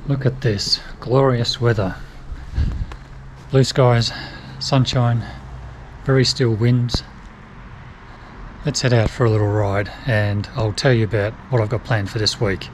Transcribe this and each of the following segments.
Look at this glorious weather. Blue skies, sunshine, very still winds. Let's head out for a little ride and I'll tell you about what I've got planned for this week.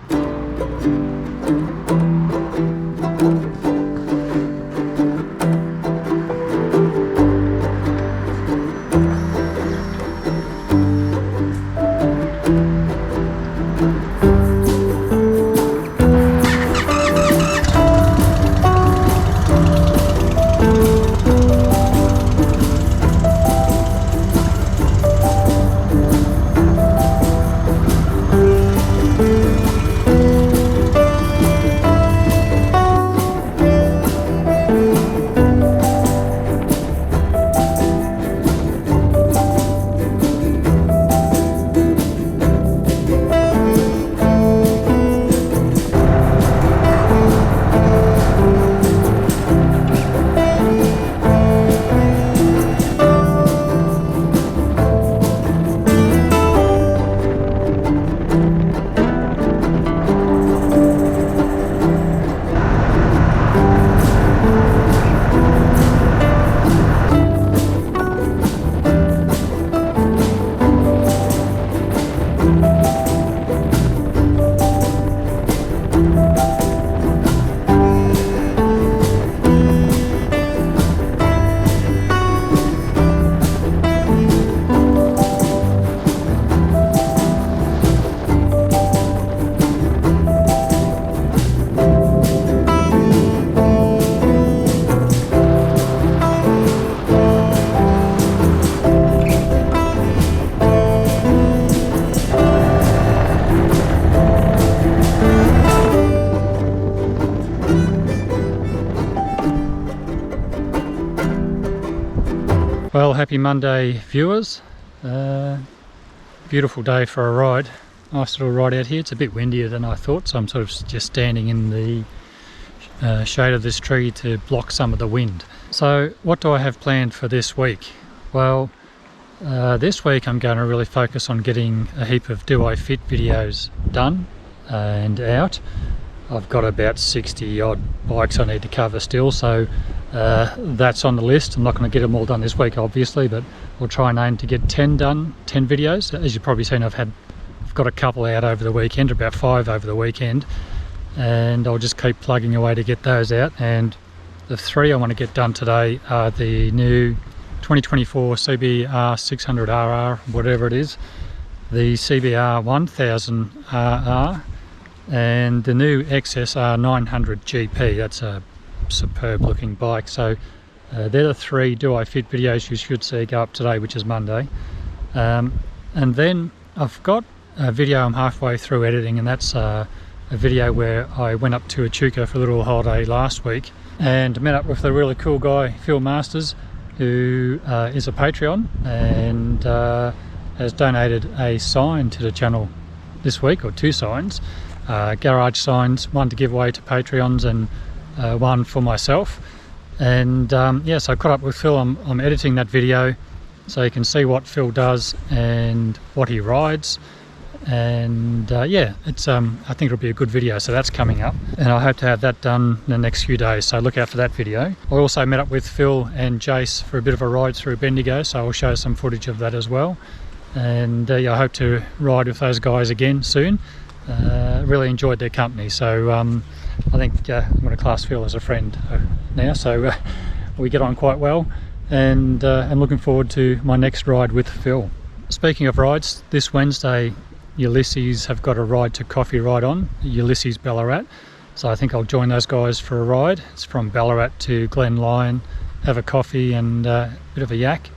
Well, happy Monday viewers. Beautiful day for a ride. Nice little ride out here. It's a bit windier than I thought, so I'm sort of just standing in the shade of this tree to block some of the wind. So what do I have planned for this week? Well, this week I'm going to really focus on getting a heap of Do I Fit videos done and out. I've got about 60 odd bikes I need to cover still, so that's on the list. I'm not going to get them all done this week obviously, but we'll try and aim to get 10 done, 10 videos. As you've probably seen, I've got a couple out over the weekend, about 5 over the weekend, and I'll just keep plugging away to get those out. And the 3 I want to get done today are the new 2024 CBR 600RR, whatever it is, the CBR 1000RR, and the new XSR 900 GP. That's a superb looking bike. So they're the 3 Do I Fit videos you should see go up today, which is Monday. And then I've got a video I'm halfway through editing, and that's a video where I went up to Echuca for a little holiday last week and met up with a really cool guy, Phil Masters, who is a Patreon and has donated a sign to the channel this week, or 2 signs. Garage signs, one to give away to Patreons and one for myself. And yeah, so I caught up with Phil. I'm editing that video so you can see what Phil does and what he rides. And yeah, it's I think it'll be a good video, so that's coming up, and I hope to have that done in the next few days, so look out for that video. I also met up with Phil and Jace for a bit of a ride through Bendigo, so I'll show some footage of that as well. And yeah, I hope to ride with those guys again soon. Really enjoyed their company, so I think I'm going to class Phil as a friend now, so we get on quite well, and I'm looking forward to my next ride with Phil. Speaking of rides, this Wednesday Ulysses have got a ride to Coffee Ride on, Ulysses Ballarat, so I think I'll join those guys for a ride. It's from Ballarat to Glen Lyon, have a coffee and a bit of a yak,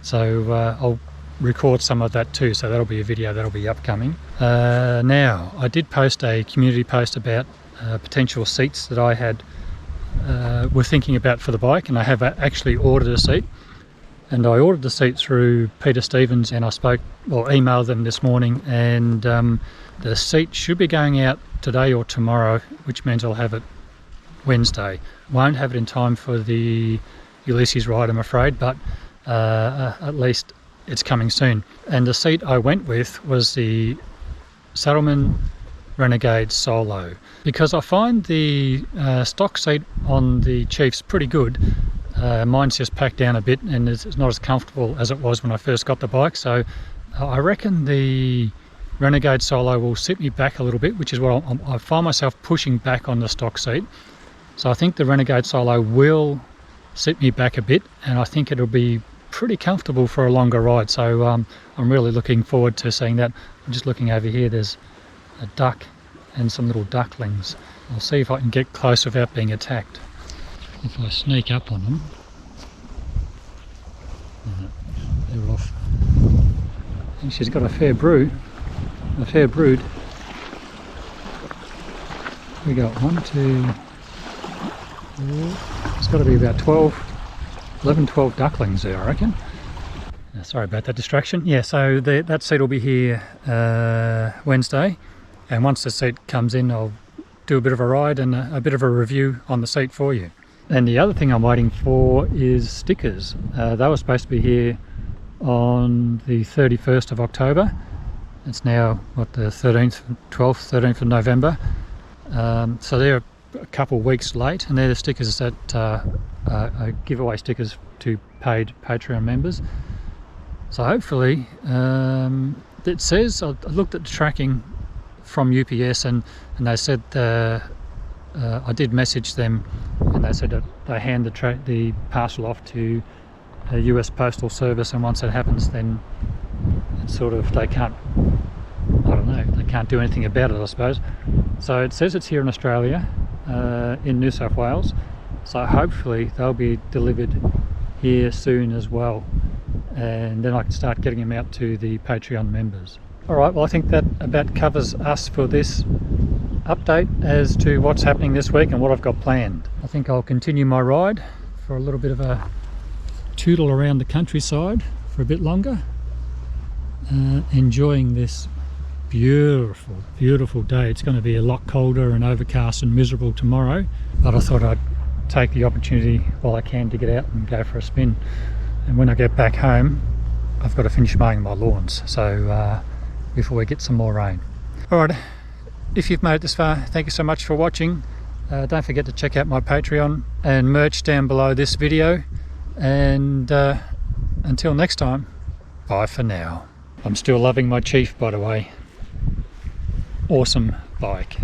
so I'll record some of that too, so that'll be a video that'll be upcoming. Now, I did post a community post about potential seats that I had were thinking about for the bike, and I have actually ordered a seat. And I ordered the seat through Peter Stevens, and I emailed them this morning, and the seat should be going out today or tomorrow, which means I'll have it Wednesday. Won't have it in time for the Ulysses ride, I'm afraid, but at least it's coming soon. And the seat I went with was the Saddlemen Renegade Solo, because I find the stock seat on the Chief's pretty good. Mine's just packed down a bit and it's not as comfortable as it was when I first got the bike, so I reckon the Renegade Solo will sit me back a little bit, which is what I find myself pushing back on the stock seat. So I think the Renegade Solo will sit me back a bit, and I think it'll be pretty comfortable for a longer ride. So I'm really looking forward to seeing that. I'm just looking over here, there's a duck and some little ducklings. I'll see if I can get close without being attacked. If I sneak up on them, they're off. I think she's got a fair brood. We got 1, 2, 4. It's got to be about 11, 12 ducklings there, I reckon. Sorry about that distraction. Yeah, so that seat will be here Wednesday, and once the seat comes in, I'll do a bit of a ride and a bit of a review on the seat for you. And the other thing I'm waiting for is stickers. They were supposed to be here on the 31st of October. It's now, what, the 13th of November. So they're a couple of weeks late, and they're the stickers that are giveaway stickers to paid Patreon members. So hopefully, it says, I looked at the tracking from UPS, and they said, I did message them, and they said that they hand the parcel off to a US Postal Service, and once that happens, then it's sort of, they can't do anything about it, I suppose. So it says it's here in Australia, in New South Wales, so hopefully they'll be delivered here soon as well, and then I can start getting them out to the Patreon members. Alright, well I think that about covers us for this update as to what's happening this week and what I've got planned. I think I'll continue my ride for a little bit of a tootle around the countryside for a bit longer, enjoying this beautiful day. It's going to be a lot colder and overcast and miserable tomorrow, but I thought I'd take the opportunity while I can to get out and go for a spin. And when I get back home, I've got to finish mowing my lawns, so before we get some more rain. Alright, if you've made it this far, thank you so much for watching. Don't forget to check out my Patreon and merch down below this video, and until next time, bye for now. I'm still loving my Chief, by the way. Awesome bike.